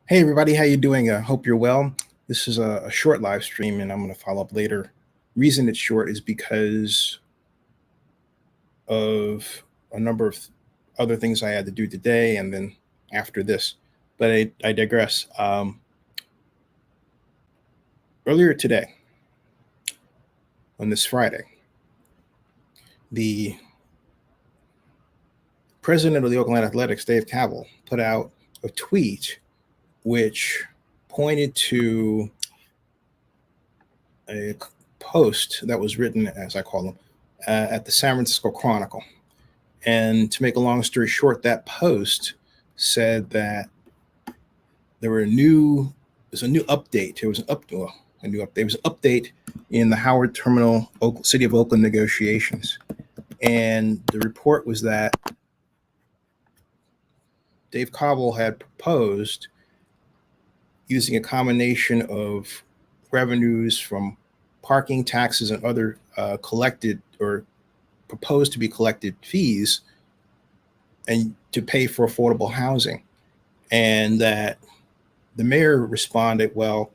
Hey everybody, how you doing? I hope you're well. This is a short live stream, and I'm going to follow up later. Reason it's short is because of a number of other things I had to do today, and then after this. But I digress. Earlier today, on this Friday, the president of the Oakland Athletics, Dave Kaval, put out a tweet which pointed to a post that was written, as I call them, at the San Francisco Chronicle. And to make a long story short, that post said that there's a new update. It was a new update. It was an update in the Howard Terminal, City of Oakland negotiations. And the report was that Dave Kaval had proposed using a combination of revenues from parking taxes and other collected or proposed to be collected fees and to pay for affordable housing. And that the mayor responded, well,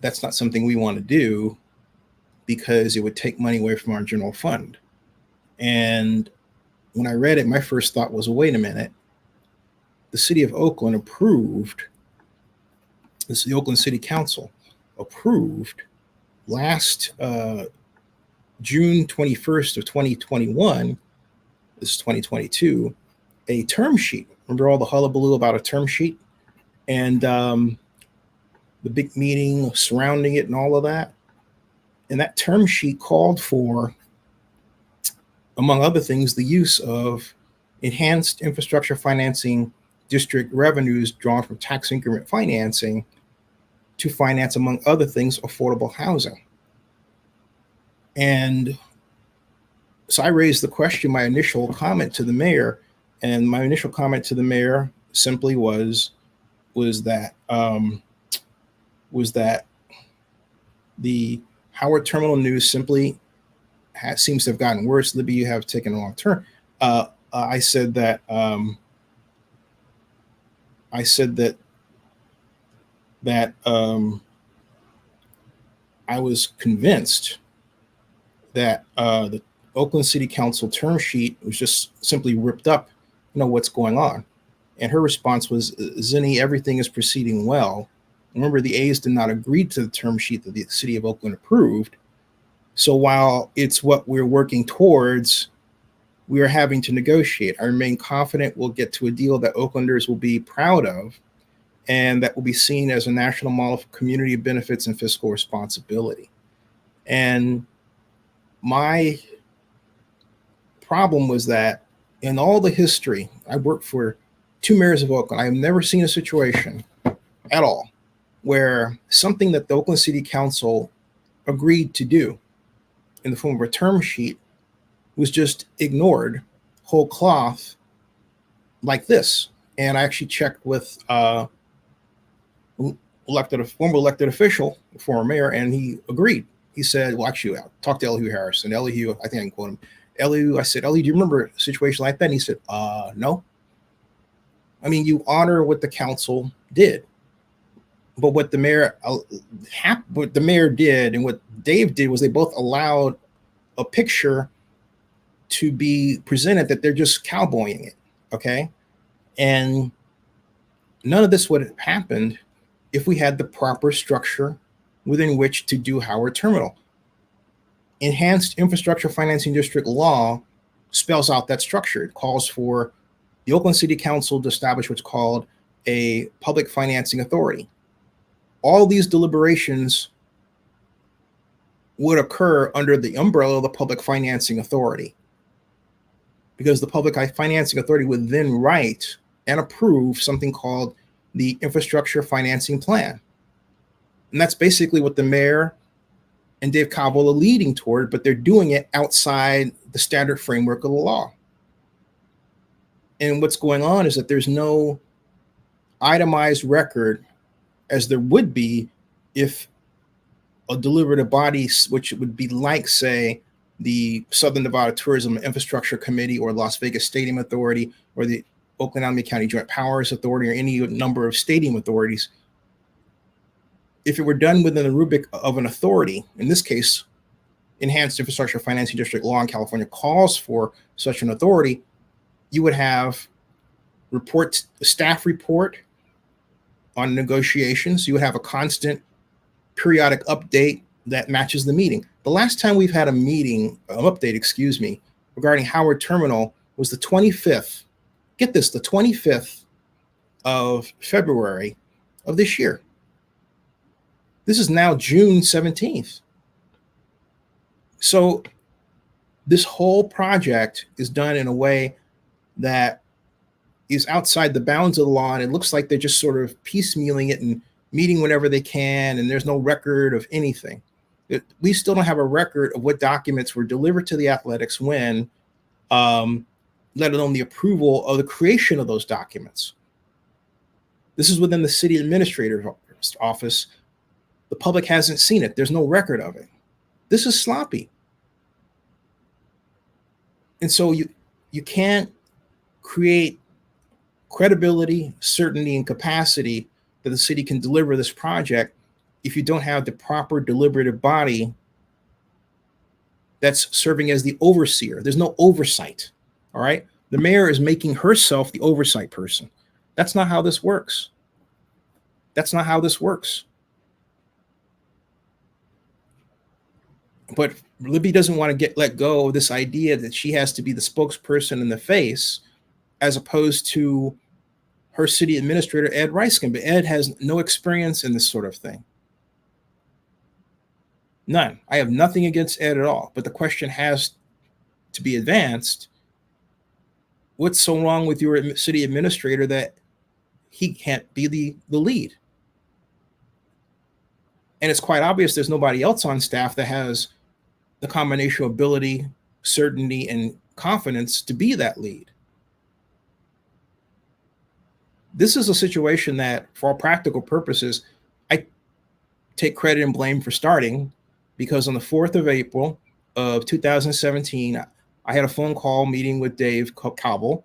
that's not something we want to do because it would take money away from our general fund. And when I read it, my first thought was, wait a minute. The city of Oakland approved, this is the Oakland City Council approved last June 21st of 2021, this is 2022, a term sheet. Remember all the hullabaloo about a term sheet and the big meeting surrounding it and all of that? And that term sheet called for, among other things, the use of enhanced infrastructure financing district revenues drawn from tax increment financing to finance, among other things, affordable housing. And so I raised the question, my initial comment to the mayor, and my initial comment to the mayor simply was that the Howard Terminal news simply seems to have gotten worse. Libby, you have taken a wrong turn. I said that I was convinced that the Oakland City Council term sheet was just simply ripped up. You know what's going on. And her response was, Zinni, everything is proceeding well. Remember, the A's did not agree to the term sheet that the city of Oakland approved. So while it's what we're working towards, we are having to negotiate. I remain confident we'll get to a deal that Oaklanders will be proud of and that will be seen as a national model for community benefits and fiscal responsibility. And my problem was that in all the history, I worked for 2 mayors of Oakland. I have never seen a situation at all where something that the Oakland City Council agreed to do in the form of a term sheet was just ignored whole cloth like this. And I actually checked with former elected official, the former mayor, and he agreed. He said, well, actually, I talked to Elihu Harris, and Elihu, I think I can quote him. Elihu, I said, Elihu, do you remember a situation like that? And he said, no. I mean, you honor what the council did. But what the mayor did and what Dave did was they both allowed a picture to be presented that they're just cowboying it, okay? And none of this would have happened if we had the proper structure within which to do Howard Terminal. Enhanced Infrastructure Financing District law spells out that structure. It calls for the Oakland City Council to establish what's called a public financing authority. All these deliberations would occur under the umbrella of the Public Financing Authority, because the Public Financing Authority would then write and approve something called the Infrastructure Financing Plan. And that's basically what the mayor and Dave Kaval are leading toward, but they're doing it outside the standard framework of the law. And what's going on is that there's no itemized record, as there would be if a deliberative body, which would be like, say, the Southern Nevada Tourism Infrastructure Committee or Las Vegas Stadium Authority or the Oakland Alameda County Joint Powers Authority or any number of stadium authorities, if it were done within the rubric of an authority, in this case, Enhanced Infrastructure Financing District law in California calls for such an authority, you would have a staff report on negotiations. You would have a constant periodic update that matches the meeting. The last time we've had a meeting, update, regarding Howard Terminal was the 25th. Get this, the 25th of February of this year. This is now June 17th. So this whole project is done in a way that is outside the bounds of the law, and it looks like they're just sort of piecemealing it and meeting whenever they can, and there's no record of anything. We still don't have a record of what documents were delivered to the athletics when, let alone the approval of the creation of those documents. This is within the city administrator's office. The public hasn't seen it. There's no record of it. This is sloppy. And so you can't create credibility, certainty, and capacity that the city can deliver this project if you don't have the proper deliberative body that's serving as the overseer. There's no oversight, all right? The mayor is making herself the oversight person. That's not how this works. That's not how this works. But Libby doesn't want to let go of this idea that she has to be the spokesperson in the face, as opposed to her city administrator, Ed Reiskin. But Ed has no experience in this sort of thing. None. I have nothing against Ed at all. But the question has to be advanced. What's so wrong with your city administrator that he can't be the lead? And it's quite obvious there's nobody else on staff that has the combination of ability, certainty, and confidence to be that lead. This is a situation that, for all practical purposes, I take credit and blame for starting, because on the 4th of April of 2017, I had a phone call meeting with Dave Cobble.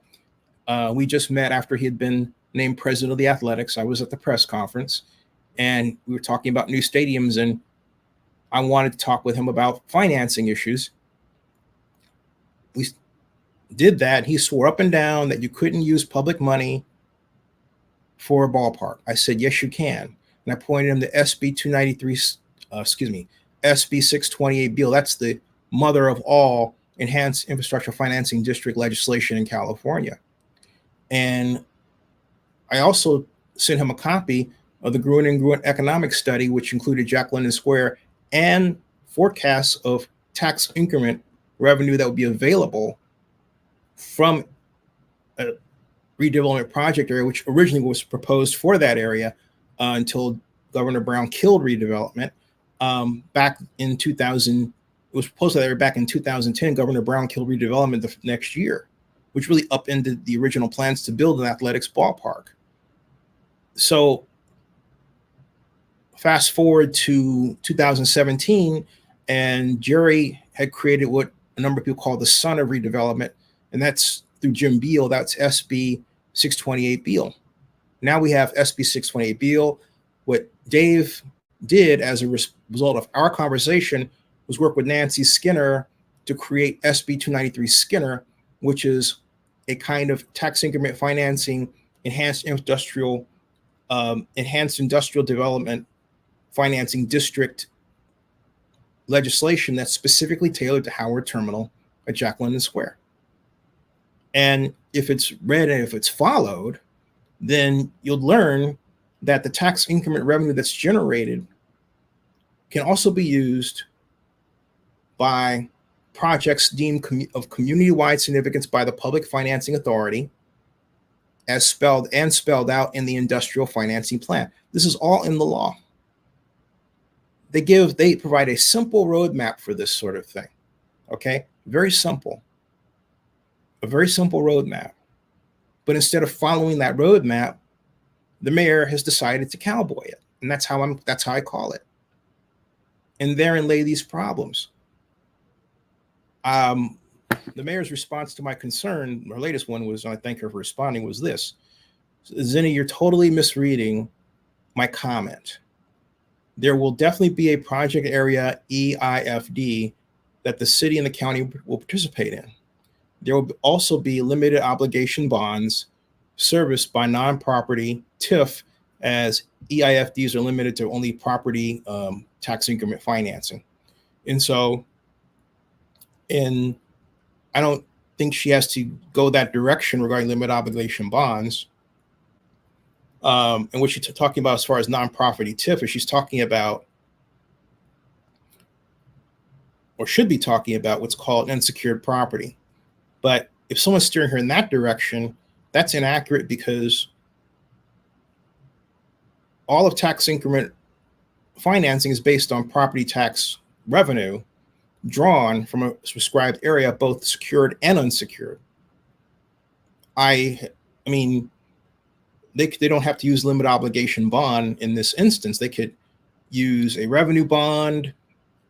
We just met after he had been named president of the athletics. I was at the press conference, and we were talking about new stadiums, and I wanted to talk with him about financing issues. We did that. He swore up and down that you couldn't use public money for a ballpark. I said, yes, you can. And I pointed him to SB 293, SB 628 bill. That's the mother of all Enhanced Infrastructure Financing District legislation in California. And I also sent him a copy of the Gruen and Gruen economic study, which included Jack London Square and forecasts of tax increment revenue that would be available from a redevelopment project area, which originally was proposed for that area until Governor Brown killed redevelopment back in 2000. It was proposed that area back in 2010. Governor Brown killed redevelopment the next year, which really upended the original plans to build an athletics ballpark. So fast forward to 2017, and Jerry had created what a number of people call the son of redevelopment, and that's through Jim Beal. That's SB 628 Beal. Now we have SB 628 Beal. What Dave did as a result of our conversation was work with Nancy Skinner to create SB 293 Skinner, which is a kind of tax increment financing, enhanced industrial development financing district legislation that's specifically tailored to Howard Terminal at Jack London Square. And if it's read and if it's followed, then you'll learn that the tax increment revenue that's generated can also be used by projects deemed of community-wide significance by the Public Financing Authority, as spelled out in the industrial financing plan. This is all in the law. They provide a simple roadmap for this sort of thing. Okay, very simple. A very simple roadmap. But instead of following that roadmap, the mayor has decided to cowboy it. And that's how I call it. And therein lay these problems. The mayor's response to my concern, her latest one was, and I thank her for responding, was this: Zinni, you're totally misreading my comment. There will definitely be a project area EIFD that the city and the county will participate in. There will also be limited obligation bonds serviced by non-property TIF, as EIFDs are limited to only property tax increment financing. And so, and I don't think she has to go that direction regarding limited obligation bonds. And what she's talking about as far as non-property TIF is she's talking about, or should be talking about, what's called unsecured property. But if someone's steering her in that direction, that's inaccurate, because all of tax increment financing is based on property tax revenue drawn from a prescribed area, both secured and unsecured. I mean, they don't have to use limited obligation bond in this instance. They could use a revenue bond.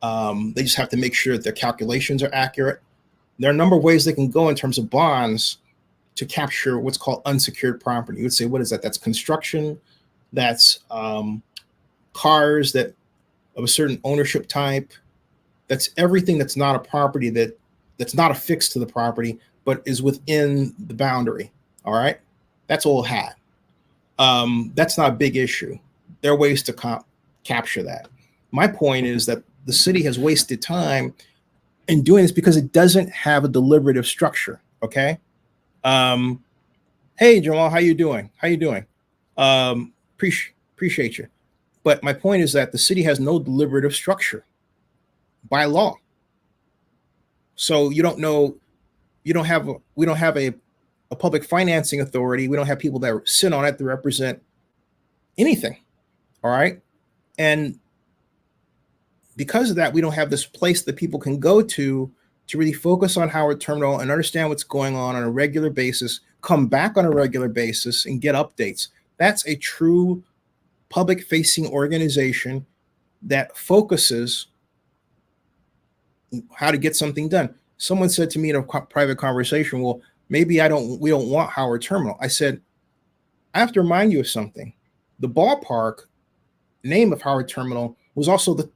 They just have to make sure that their calculations are accurate. There are a number of ways they can go in terms of bonds to capture what's called unsecured property. You would say, what is that? That's construction. That's cars that of a certain ownership type. That's everything that's not a property, that's not affixed to the property, but is within the boundary. All right, that's all it had. That's not a big issue. There are ways to capture that. My point is that the city has wasted time in doing this because it doesn't have a deliberative structure. Okay. Hey, Jamal, how you doing? How you doing? Appreciate you. But my point is that the city has no deliberative structure by law. So you don't know, we don't have a public financing authority. We don't have people that sit on it to represent anything. All right. And because of that, we don't have this place that people can go to really focus on Howard Terminal and understand what's going on a regular basis, come back on a regular basis and get updates. That's a true public facing organization that focuses how to get something done. Someone said to me in a private conversation, well, maybe we don't want Howard Terminal. I said, I have to remind you of something. The ballpark name of Howard Terminal was also the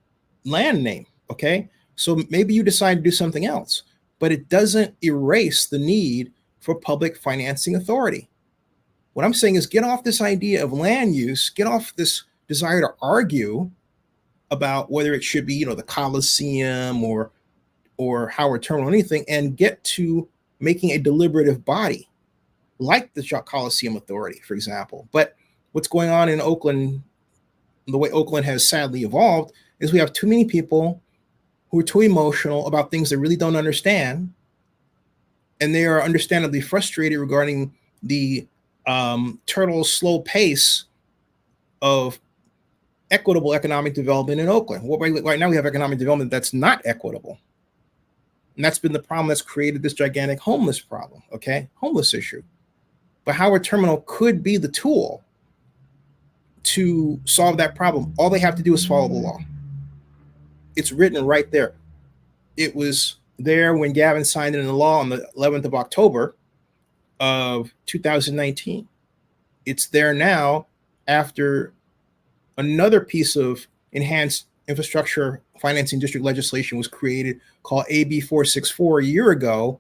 land name. Okay. So maybe you decide to do something else, but it doesn't erase the need for public financing authority. What I'm saying is get off this idea of land use, get off this desire to argue about whether it should be, the Coliseum or Howard Terminal or anything, and get to making a deliberative body like the Coliseum Authority, for example. But what's going on in Oakland, the way Oakland has sadly evolved, is we have too many people who are too emotional about things they really don't understand. And they are understandably frustrated regarding the turtle's slow pace of equitable economic development in Oakland. Well, right now we have economic development that's not equitable. And that's been the problem that's created this gigantic homeless problem, okay? Homeless issue. But Howard Terminal could be the tool to solve that problem. All they have to do is follow the law. It's written right there. It was there when Gavin signed it into law on the 11th of October of 2019. It's there now after another piece of enhanced infrastructure financing district legislation was created called AB 464 a year ago,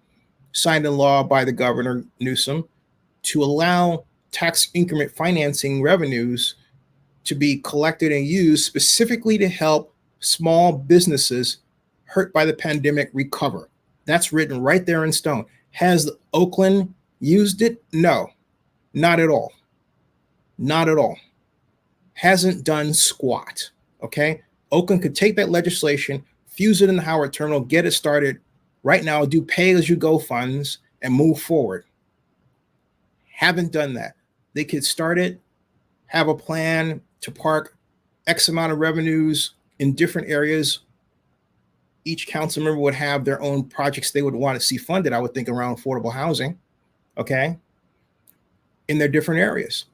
signed into law by the Governor Newsom, to allow tax increment financing revenues to be collected and used specifically to help small businesses hurt by the pandemic recover. That's written right there in stone. Has Oakland used it? No, not at all. Not at all. Hasn't done squat. Okay. Oakland could take that legislation, fuse it in the Howard Terminal, get it started right now, do pay-as-you-go funds and move forward. Haven't done that. They could start it, have a plan to park X amount of revenues in different areas. Each council member would have their own projects they would want to see funded, I would think, around affordable housing, okay, in their different areas.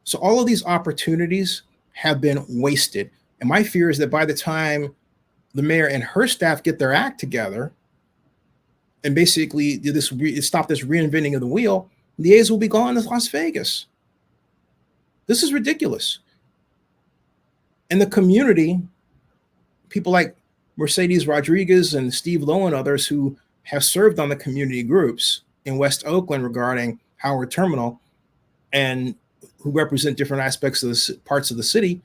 So all of these opportunities have been wasted. And my fear is that by the time the mayor and her staff get their act together, and basically stop this reinventing of the wheel, the A's will be gone to Las Vegas. This is ridiculous. And the community, people like Mercedes Rodriguez and Steve Lowe and others who have served on the community groups in West Oakland regarding Howard Terminal and who represent different aspects of the parts of the city,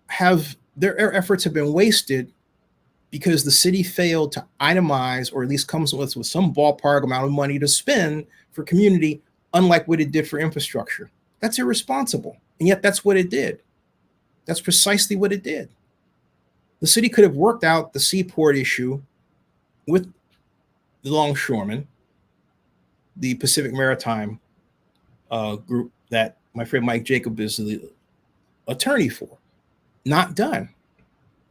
have their efforts have been wasted because the city failed to itemize, or at least comes with some ballpark amount of money to spend for community, unlike what it did for infrastructure. That's irresponsible. And yet that's what it did. That's precisely what it did. The city could have worked out the seaport issue with the longshoremen, the Pacific Maritime group that my friend Mike Jacob is the attorney for. Not done.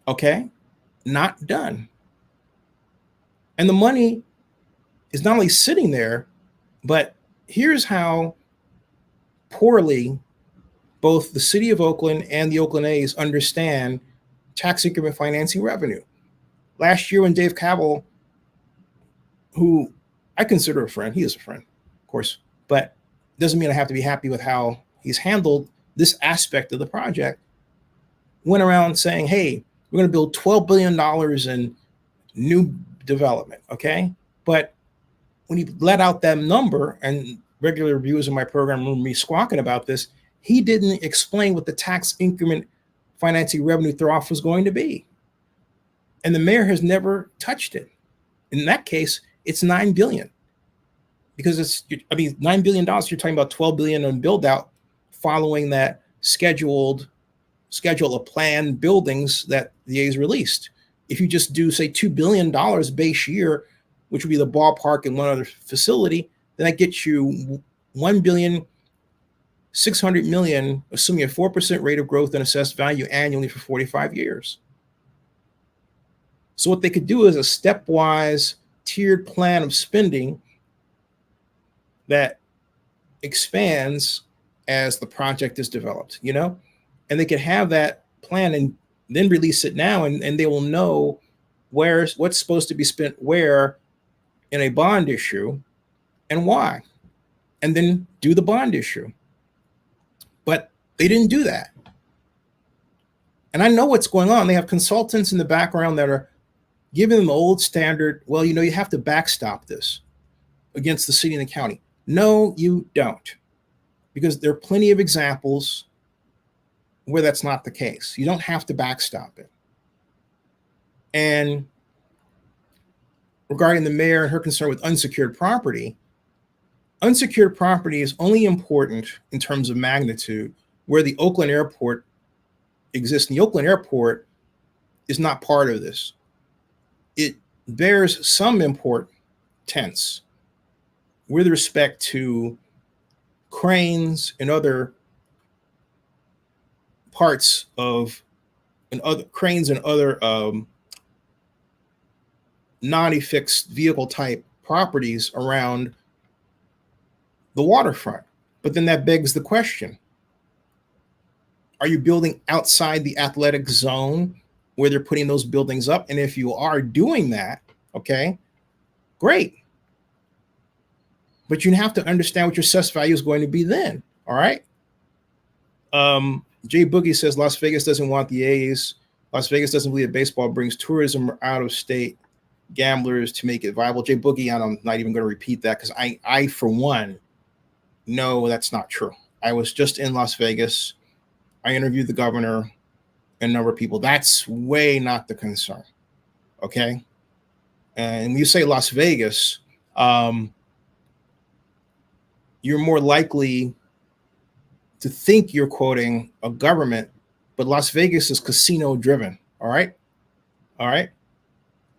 Okay? Not done. And the money is not only sitting there, but here's how poorly both the city of Oakland and the Oakland A's understand tax increment financing revenue. Last year when Dave Cabell, who I consider a friend, he is a friend, of course, but doesn't mean I have to be happy with how he's handled this aspect of the project, went around saying, hey, we're going to build $12 billion in new development, okay? But when he let out that number, and regular reviewers in my program remember me squawking about this, he didn't explain what the tax increment financing revenue throw-off was going to be. And the mayor has never touched it. In that case, it's $9 billion. Because $9 billion, you're talking about $12 billion on build out following that schedule of planned buildings that the A's released. If you just do, say, $2 billion base year, which would be the ballpark and one other facility, then that gets you $1.6 billion, assuming a 4% rate of growth in assessed value annually for 45 years. So what they could do is a stepwise tiered plan of spending that expands as the project is developed, and they could have that plan and then release it now, and they will know what's supposed to be spent where in a bond issue and why, and then do the bond issue. But they didn't do that. And I know what's going on. They have consultants in the background that are giving them the old standard, well, you have to backstop this against the city and the county. No, you don't. Because there are plenty of examples where that's not the case. You don't have to backstop it. And regarding the mayor and her concern with unsecured property is only important in terms of magnitude where the Oakland airport exists. And the Oakland airport is not part of this. It bears some importance with respect to cranes and other parts of cranes and other non-affixed vehicle type properties around the waterfront. But then that begs the question, are you building outside the athletic zone where they're putting those buildings up? And if you are doing that, okay, great. But you have to understand what your assessed value is going to be then, all right? Jay Boogie says Las Vegas doesn't want the A's. Las Vegas doesn't believe that baseball brings tourism or out-of-state gamblers to make it viable. Jay Boogie, I'm not even going to repeat that because I, for one, know that's not true. I was just in Las Vegas. I interviewed the governor and a number of people. That's way not the concern, okay? And when you say Las Vegas, you're more likely to think you're quoting a government, but Las Vegas is casino driven. All right.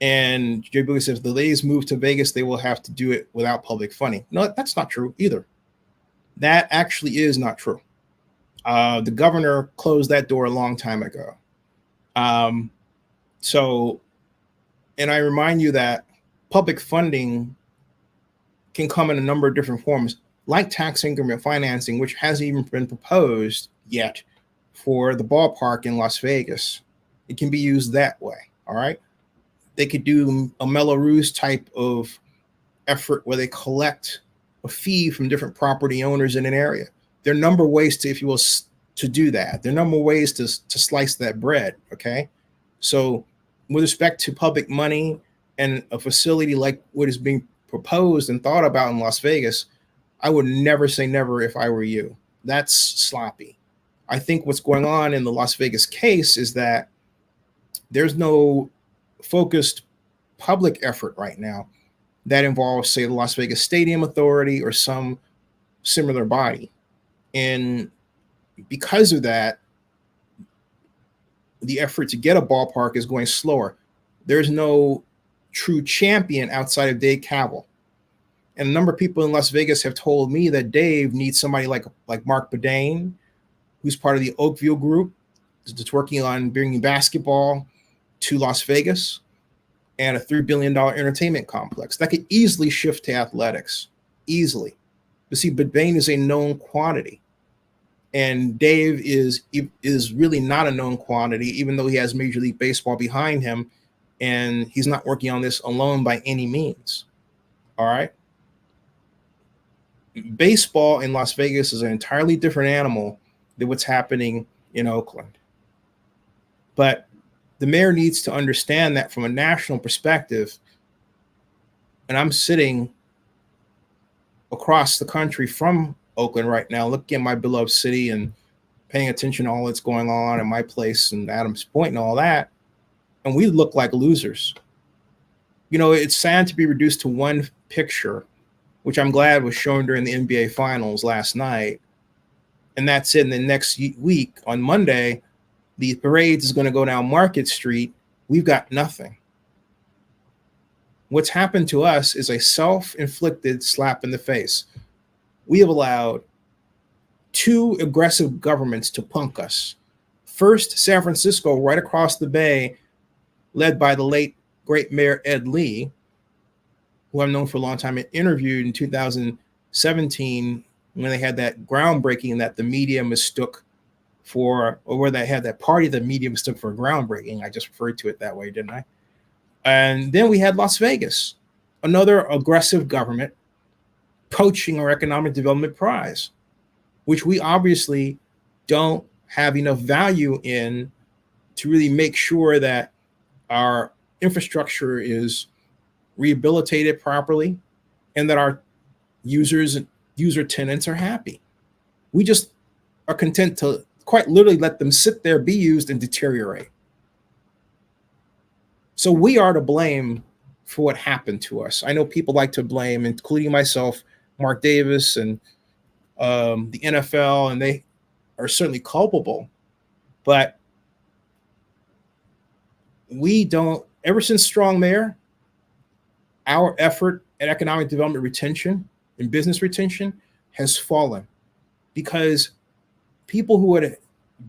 And Jay Boogie says if the A's move to Vegas, they will have to do it without public funding. No, that's not true either. That actually is not true. The governor closed that door a long time ago. And I remind you that public funding can come in a number of different forms, like tax increment financing, which hasn't even been proposed yet for the ballpark in Las Vegas. It can be used that way, all right? They could do a Melrose type of effort where they collect a fee from different property owners in an area. There are a number of ways to, if you will, to do that. There are a number of ways to slice that bread, okay? So with respect to public money and a facility like what is being proposed and thought about in Las Vegas, I would never say never if I were you. That's sloppy. I think what's going on in the Las Vegas case is that there's no focused public effort right now that involves, say, the Las Vegas Stadium Authority or some similar body. And because of that, the effort to get a ballpark is going slower. There's no true champion outside of Dave Kaval. And a number of people in Las Vegas have told me that Dave needs somebody like Mark Bedane, who's part of the Oakville group, that's working on bringing basketball to Las Vegas, and a $3 billion entertainment complex that could easily shift to athletics, easily. But see, Bedane is a known quantity. And Dave is really not a known quantity, even though he has Major League Baseball behind him, and he's not working on this alone by any means. All right. Baseball in Las Vegas is an entirely different animal than what's happening in Oakland. But the mayor needs to understand that from a national perspective. And I'm sitting across the country from Oakland right now, looking at my beloved city and paying attention to all that's going on in my place and Adams Point and all that. And we look like losers. You know, it's sad to be reduced to one picture, which I'm glad was shown during the NBA Finals last night. And that's it. In the next week, on Monday, the parade is going to go down Market Street. We've got nothing. What's happened to us is a self-inflicted slap in the face. We have allowed two aggressive governments to punk us. First, San Francisco, right across the bay, led by the late, great Mayor Ed Lee, who I've known for a long time, and interviewed in 2017 when they had that groundbreaking that the media mistook for, or where they had that party the media mistook for a groundbreaking. I just referred to it that way, didn't I? And then we had Las Vegas, another aggressive government poaching our economic development prize, which we obviously don't have enough value in to really make sure that our infrastructure is rehabilitated properly and that our users and user tenants are happy. We just are content to quite literally let them sit there, be used, and deteriorate. So we are to blame for what happened to us. I know people like to blame, including myself, Mark Davis and the NFL, and they are certainly culpable. But we don't, ever since Strong Mayor, our effort at economic development retention and business retention has fallen because people who would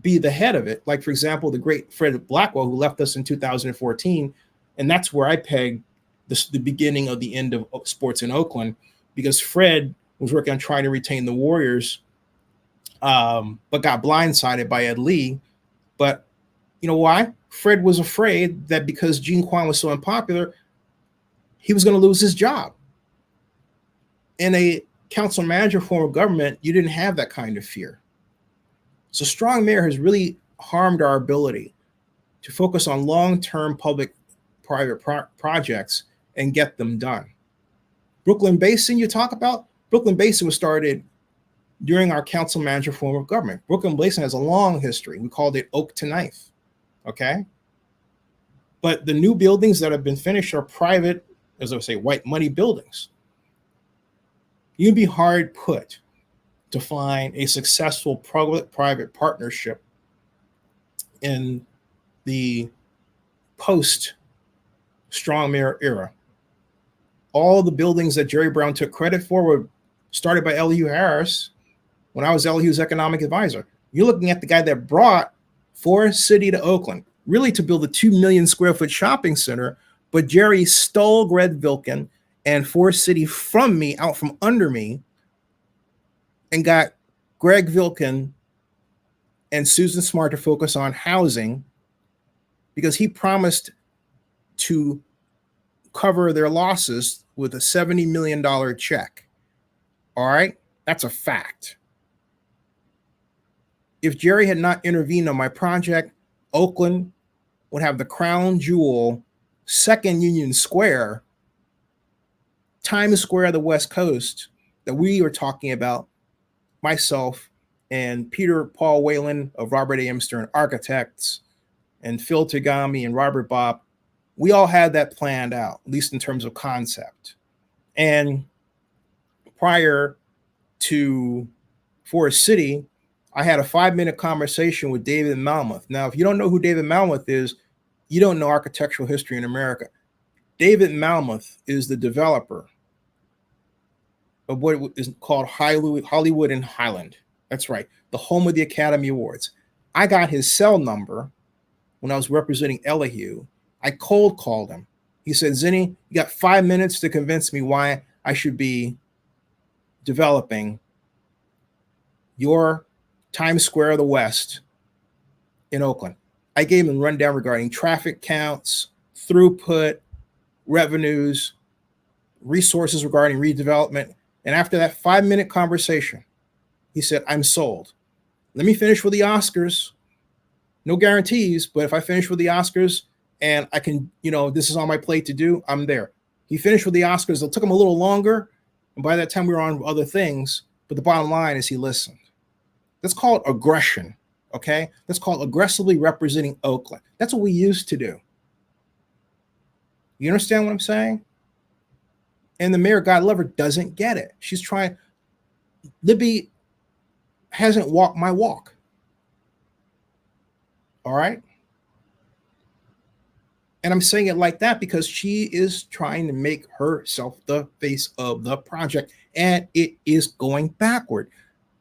be the head of it, like, for example, the great Fred Blackwell, who left us in 2014, and that's where I pegged the beginning of the end of sports in Oakland, because Fred was working on trying to retain the Warriors, but got blindsided by Ed Lee. But you know why? Fred was afraid that because Gene Kwan was so unpopular, he was going to lose his job. In a council manager form of government, you didn't have that kind of fear. So Strong Mayor has really harmed our ability to focus on long-term public-private projects and get them done. Brooklyn Basin, you talk about? Brooklyn Basin was started during our council manager form of government. Brooklyn Basin has a long history. We called it Oak to Knife, okay? But the new buildings that have been finished are private, as I would say, white money buildings. You'd be hard put to find a successful public-private partnership in the post-Strong Mayor era. All the buildings that Jerry Brown took credit for were started by Elihu Harris when I was Elihu's economic advisor. You're looking at the guy that brought Forest City to Oakland, really to build a 2 million square foot shopping center, but Jerry stole Greg Vilkin and Forest City from me, out from under me, and got Greg Vilkin and Susan Smart to focus on housing because he promised to cover their losses with a $70 million check. All right? That's a fact. If Jerry had not intervened on my project, Oakland would have the crown jewel, second Union Square, Times Square of the West Coast that we were talking about, myself and Peter Paul Whalen of Robert A. M. Stern Architects and Phil Tagami and Robert Bob. We all had that planned out, at least in terms of concept. And prior to Forest City, I had a 5-minute conversation with David Malmuth. Now, if you don't know who David Malmuth is, you don't know architectural history in America. David Malmuth is the developer of what is called Hollywood and Highland. That's right, the home of the Academy Awards. I got his cell number when I was representing Elihu. I cold called him. He said, Zinni, you got 5 minutes to convince me why I should be developing your Times Square of the West in Oakland. I gave him a rundown regarding traffic counts, throughput, revenues, resources regarding redevelopment. And after that 5-minute conversation, he said, I'm sold. Let me finish with the Oscars. No guarantees, but if I finish with the Oscars and I can, this is on my plate to do, I'm there. He finished with the Oscars. It took him a little longer. And by that time we were on other things. But the bottom line is he listened. That's called aggression, okay? That's called aggressively representing Oakland. That's what we used to do. You understand what I'm saying? And the mayor, God love her, doesn't get it. She's trying. Libby hasn't walked my walk. All right? And I'm saying it like that because she is trying to make herself the face of the project, and it is going backward.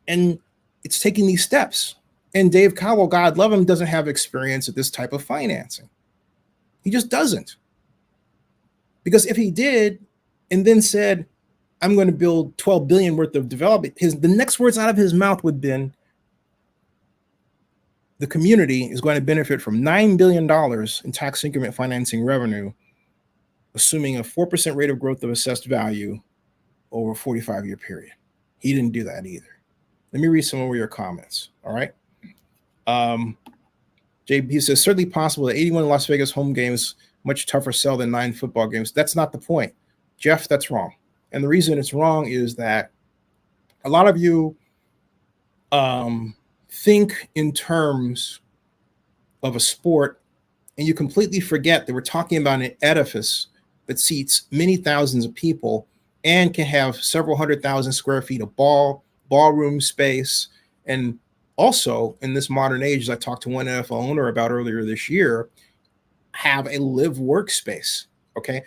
And it's taking these steps. And Dave Cowell, God love him, doesn't have experience at this type of financing. He just doesn't. Because if he did, and then said, I'm going to build $12 billion worth of development, the next words out of his mouth would have been, the community is going to benefit from $9 billion in tax increment financing revenue, assuming a 4% rate of growth of assessed value over a 45-year period. He didn't do that either. Let me read some of your comments. All right. JB says, certainly possible that 81 Las Vegas home games, much tougher sell than 9 football games. That's not the point. Jeff, that's wrong. And the reason it's wrong is that a lot of you think in terms of a sport, and you completely forget that we're talking about an edifice that seats many thousands of people and can have several 100,000 square feet of ballroom space. And also in this modern age, as I talked to one NFL owner about earlier this year, have a live workspace. Okay.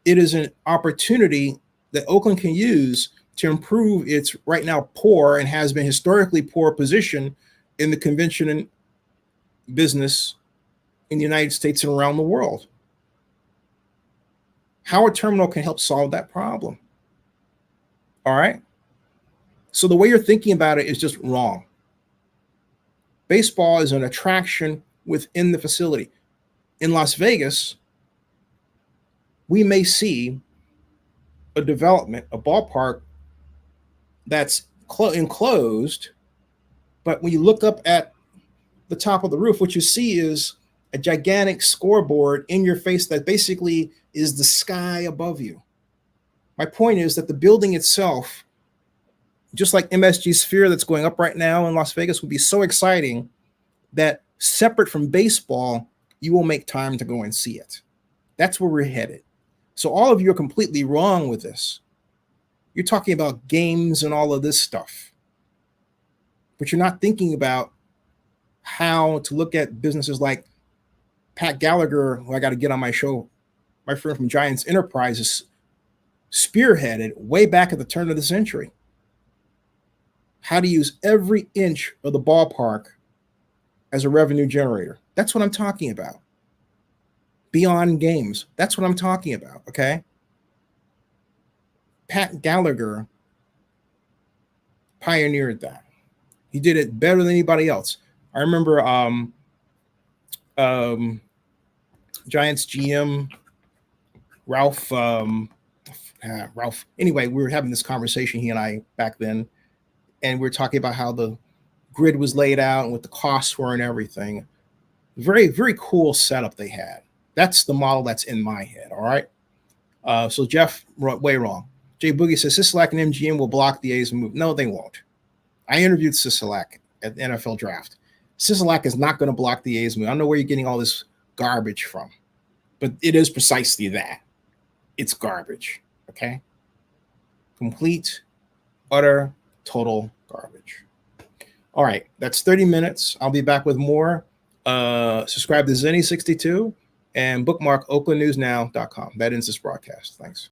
It is an opportunity that Oakland can use to improve its right now poor and has been historically poor position in the convention business in the United States and around the world. Howard Terminal can help solve that problem. All right. So the way you're thinking about it is just wrong. Baseball is an attraction within the facility. In Las Vegas, we may see a development, a ballpark that's enclosed, but when you look up at the top of the roof, what you see is a gigantic scoreboard in your face that basically is the sky above you. My point is that the building itself, just like MSG Sphere that's going up right now in Las Vegas, would be so exciting that separate from baseball, you will make time to go and see it. That's where we're headed. So all of you are completely wrong with this. You're talking about games and all of this stuff, but you're not thinking about how to look at businesses like Pat Gallagher, who I got to get on my show, my friend from Giants Enterprises, spearheaded way back at the turn of the century. How to use every inch of the ballpark as a revenue generator. That's what I'm talking about. Beyond games. That's what I'm talking about, okay? Pat Gallagher pioneered that. He did it better than anybody else. I remember Giants GM Ralph Ralph. Anyway, we were having this conversation, he and I, back then, and we were talking about how the grid was laid out and what the costs were and everything. Very, very cool setup they had. That's the model that's in my head. All right. So Jeff, way wrong. Jay Boogie says Sisolak and MGM will block the A's move. No, they won't. I interviewed Sisolak at the NFL draft. Sisolak is not going to block the A's move. I don't know where you're getting all this garbage from, but it is precisely that. It's garbage. Okay. Complete, utter, total garbage. All right. That's 30 minutes. I'll be back with more. Subscribe to Zenny62 and bookmark oaklandnewsnow.com. That ends this broadcast. Thanks.